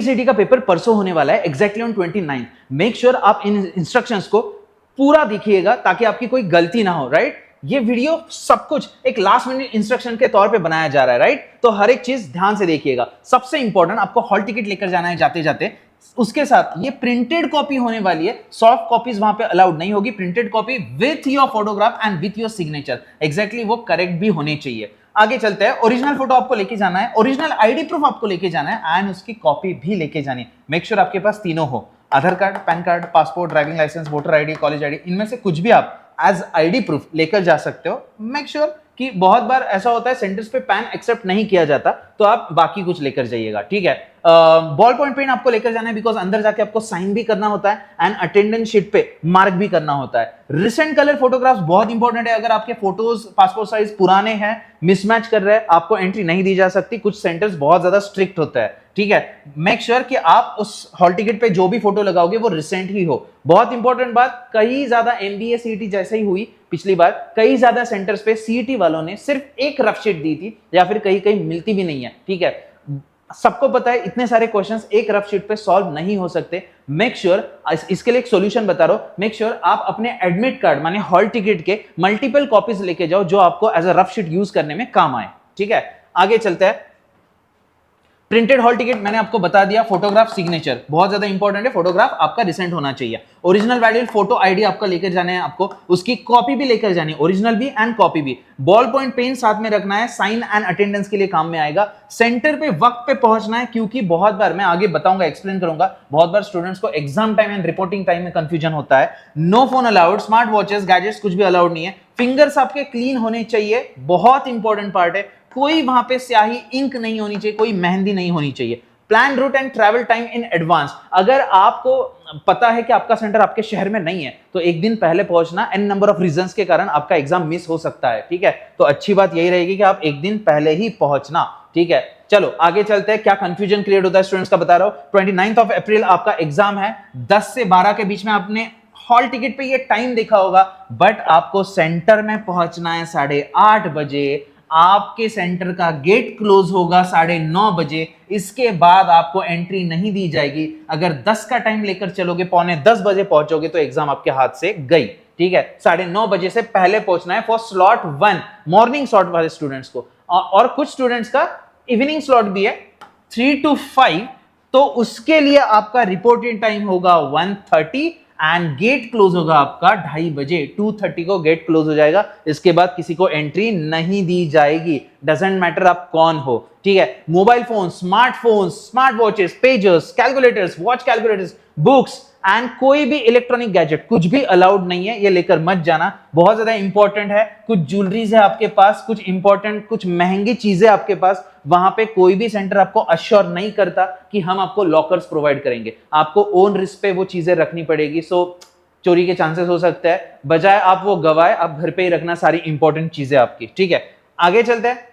सीटी का पेपर परसों होने वाला है एग्जैक्टली ऑन 29। मेक श्योर आप इन इंस्ट्रक्शंस को पूरा देखिएगा ताकि आपकी कोई गलती ना हो, राइट। ये वीडियो सब कुछ एक लास्ट मिनट इंस्ट्रक्शन के तौर पे बनाया जा रहा है, राइट। तो हर एक चीज ध्यान से देखिएगा। सबसे इंपॉर्टेंट, आपको हॉल टिकट लेकर जाना है जाते जाते, उसके साथ ये प्रिंटेड कॉपी होने वाली है। सॉफ्ट कॉपीज वहां पे अलाउड नहीं होगी। Printed copy with your photograph and with your signature, exactly वो करेक्ट भी होने चाहिए। आगे चलते हैं। ओरिजिनल फोटो आपको लेके जाना है, ओरिजिनल आईडी प्रूफ आपको लेके जाना है एंड उसकी कॉपी भी लेके जानी है। मेक श्योर आपके पास तीनों हो, Aadhaar card, PAN card, passport, driving licence, voter ID, college ID, इनमें से कुछ भी आप एज आईडी प्रूफ लेकर जा सकते हो। मेक श्योर कि बहुत बार ऐसा होता है सेंटर्स पे पैन एक्सेप्ट नहीं किया जाता, तो आप बाकी कुछ लेकर जाइएगा, ठीक है। बॉल पॉइंट पेन आपको लेकर जाना है बिकॉज अंदर जाके आपको साइन भी करना होता है एंड अटेंडेंस शीट पे मार्क भी करना होता है। रिसेंट कलर फोटोग्राफ्स बहुत इंपॉर्टेंट है। अगर आपके फोटोज पासपोर्ट साइज पुराने हैं, मिसमैच कर रहे हैं, आपको एंट्री नहीं दी जा सकती। कुछ सेंटर्स बहुत ज्यादा स्ट्रिक्ट होता है, ठीक है। मेक श्योर कि आप उस हॉल टिकट पे जो भी फोटो लगाओगे वो रिसेंट ही हो। बहुत इंपॉर्टेंट बात, कई ज्यादा एमबीए सीईटी जैसे ही हुई पिछली बार, कई ज्यादा सेंटर्स पे सीईटी वालों ने सिर्फ एक रफ शीट दी थी या फिर कहीं कहीं मिलती भी नहीं है, ठीक है। सबको पता है इतने सारे क्वेश्चंस एक रफ शीट पे सॉल्व नहीं हो सकते। मेक श्योर इसके लिए एक सॉल्यूशन बता रहा हूं। मेक श्योर आप अपने एडमिट कार्ड माने हॉल टिकट के मल्टीपल कॉपीज लेके जाओ जो आपको as a rough sheet use करने में काम आए, ठीक है। आगे चलते हैं। प्रिंटेड हॉल टिकट मैंने आपको बता दिया। फोटोग्राफ, सिग्नेचर बहुत ज्यादा इंपॉर्टेंट है। फोटोग्राफ आपका रिसेंट होना चाहिए। ओरिजिनल वैलिड फोटो आईडी आपका लेकर जाना है, आपको उसकी कॉपी भी लेकर जानी है, ओरिजिनल भी एंड कॉपी भी। बॉल पॉइंट पेन साथ में रखना है, साइन एंड अटेंडेंस के लिए काम में आएगा। सेंटर पे वक्त पे पहुंचना है, क्योंकि बहुत बार मैं आगे बताऊंगा, एक्सप्लेन करूंगा, बहुत बार स्टूडेंट्स को exam time and reporting time में कंफ्यूजन होता है। No phone allowed, smart watches, gadgets कुछ भी अलाउड नहीं है। फिंगर्स आपके क्लीन होने चाहिए, बहुत इंपॉर्टेंट पार्ट है। कोई वहां पे स्याही, इंक नहीं होनी चाहिए, कोई मेहंदी नहीं होनी चाहिए। Plan route and travel time in advance. अगर आपको पता है कि आपका सेंटर आपके शहर में नहीं है तो एक दिन पहले पहुंचना। एन नंबर ऑफ रीजंस के कारण आपका एग्जाम मिस हो सकता है, ठीक है। तो अच्छी बात यही रहेगी कि आप एक दिन पहले ही पहुंचना, ठीक है। चलो आगे चलते हैं। क्या कंफ्यूजन क्रिएट होता है स्टूडेंट्स का बता रहा हूं। 29 ऑफ अप्रैल आपका एग्जाम है। 10 से 12 के बीच में आपने हॉल टिकट पे ये टाइम देखा होगा, बट आपको सेंटर में पहुंचना है 8:30 बजे। आपके सेंटर का गेट क्लोज होगा 9:30 बजे। इसके बाद आपको एंट्री नहीं दी जाएगी। अगर 10 का टाइम लेकर चलोगे, 9:45 बजे पहुंचोगे तो एग्जाम आपके हाथ से गई, ठीक है। 9:30 बजे से पहले पहुंचना है फॉर स्लॉट 1, मॉर्निंग स्लॉट वाले स्टूडेंट्स को। और कुछ स्टूडेंट्स का इवनिंग स्लॉट भी है 3 to 5, तो उसके लिए आपका रिपोर्टिंग टाइम होगा 1:30 एंड गेट क्लोज होगा आपका 2:30 बजे। 2:30 को गेट क्लोज हो जाएगा। इसके बाद किसी को एंट्री नहीं दी जाएगी। डजंट मैटर आप कौन हो, ठीक है। Mobile phone, smartphone, smart watches, pagers, calculators, watch calculators, books and कोई भी इलेक्ट्रॉनिक गैजेट कुछ भी अलाउड नहीं है, ये लेकर मत जाना। बहुत ज्यादा इंपॉर्टेंट है। कुछ ज्वेलरीज है आपके पास, कुछ इंपॉर्टेंट, कुछ महंगी चीजें आपके पास, वहां पे कोई भी सेंटर आपको अश्योर नहीं करता कि हम आपको लॉकर्स प्रोवाइड करेंगे। आपको ओन रिस्क पे वो चीजें रखनी पड़ेगी। सो चोरी के चांसेस हो सकते हैं, बजाय आप वो गवाए, आप घर पे ही रखना सारी इंपॉर्टेंट चीजें आपकी, ठीक है। आगे चलते हैं।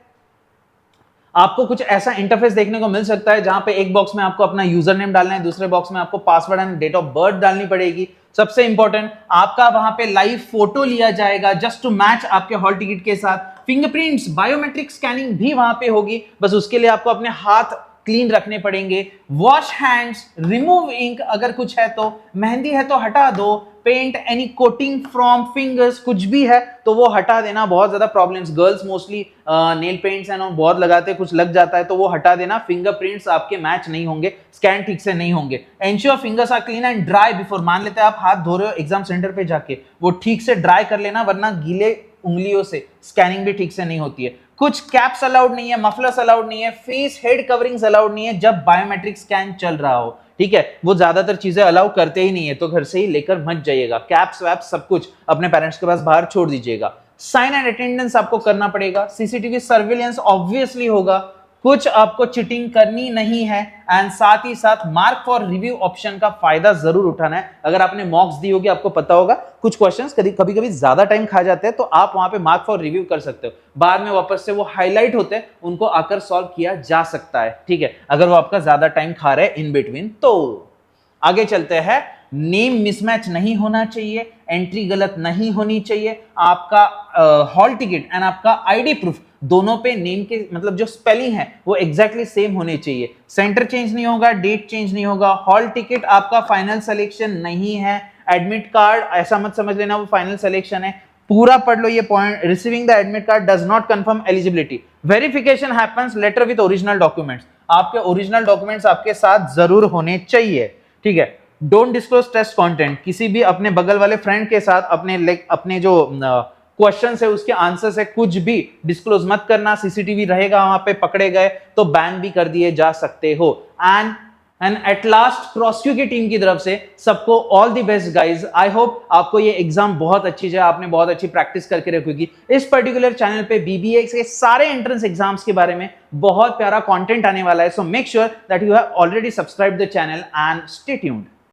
आपको कुछ ऐसा इंटरफेस देखने को मिल सकता है जहां पे एक बॉक्स में आपको अपना यूजर नेम डालना है, दूसरे बॉक्स में आपको password and date of birth डालनी पड़ेगी। सबसे इंपॉर्टेंट, आपका वहां पे लाइव फोटो लिया जाएगा जस्ट टू मैच आपके हॉल टिकट के साथ। फिंगरप्रिंट्स, बायोमेट्रिक स्कैनिंग भी वहां पे होगी, बस उसके लिए आपको अपने हाथ क्लीन रखने पड़ेंगे। वॉश हैंड्स, रिमूव इंक, अगर कुछ है तो, मेहंदी है तो हटा दो, paint, any coating from fingers, कुछ भी है तो वो हटा देना। बहुत ज्यादा problems, girls mostly nail paints and बहुत लगाते हैं, कुछ लग जाता है तो वो हटा देना। फिंगरप्रिंट्स आपके मैच नहीं होंगे, स्कैन ठीक से नहीं होंगे। Ensure fingers are clean and dry before. मान लेते हैं आप हाथ धो रहे हो एग्जाम सेंटर पे जाके, वो ठीक से ड्राई कर लेना, वरना गीले उंगलियों से स्कैनिंग भी ठीक से नहीं होती है। कुछ कैप्स अलाउड नहीं है, मफलर्स अलाउड नहीं है, फेस हेड कवरिंग्स अलाउड नहीं है जब बायोमेट्रिक स्कैन चल रहा हो, ठीक है। वो ज्यादातर चीजें अलाउ करते ही नहीं है, तो घर से ही लेकर मत जाइएगा। कैप्स वैप्स सब कुछ अपने पेरेंट्स के पास बाहर छोड़ दीजिएगा। साइन एंड अटेंडेंस आपको करना पड़ेगा। सीसीटीवी सर्विलेंस ऑब्वियसली होगा। कुछ आपको चीटिंग करनी नहीं है एंड साथ ही साथ मार्क फॉर रिव्यू ऑप्शन का फायदा जरूर उठाना है। अगर आपने मॉक्स दी होगी आपको पता होगा कुछ क्वेश्चंस कभी कभी ज्यादा टाइम खा जाते हैं, तो आप वहां पे मार्क फॉर रिव्यू कर सकते हो। बाद में वापस से वो हाईलाइट होते हैं, उनको आकर सॉल्व किया जा सकता है, ठीक है, अगर वो आपका ज्यादा टाइम खा रहे हैं इन बिटवीन। तो आगे चलते हैं। नेम मिसमैच नहीं होना चाहिए, एंट्री गलत नहीं होनी चाहिए, आपका हॉल टिकट एंड आपका आईडी प्रूफ दोनों पे नेम के मतलब जो स्पेलिंग है वो एग्जैक्टली सेम होने चाहिए, सेंटर चेंज नहीं होगा, डेट चेंज नहीं होगा, हॉल टिकट आपका फाइनल सिलेक्शन नहीं है, एडमिट कार्ड ऐसा मत समझ लेना वो फाइनल सिलेक्शन है, पूरा पढ़ लो ये point, receiving the admit card does not confirm eligibility, verification happens later with original documents, आपके ओरिजिनल डॉक्यूमेंट्स आपके साथ जरूर होने चाहिए, ठीक है। डोंट डिस्क्लोज टेस्ट कंटेंट, किसी भी अपने बगल वाले फ्रेंड के साथ अपने जो क्वेश्चन है उसके आंसर से कुछ भी डिस्क्लोज मत करना, सीसीटीवी रहेगा वहां पे, पकड़े गए तो बैन भी कर दिए जा सकते हो। एंड एट लास्ट क्रॉसक्यू की टीम की तरफ से सबको all the best guys. I hope आपको ये एग्जाम बहुत अच्छी जाए, आपने बहुत अच्छी प्रैक्टिस करके रखोगी। इस पर्टिकुलर चैनल पे बीबीए के सारे एंट्रेंस एग्जाम्स के बारे में बहुत प्यारा कंटेंट आने वाला है, so make sure that you have already subscribed the channel and stay tuned.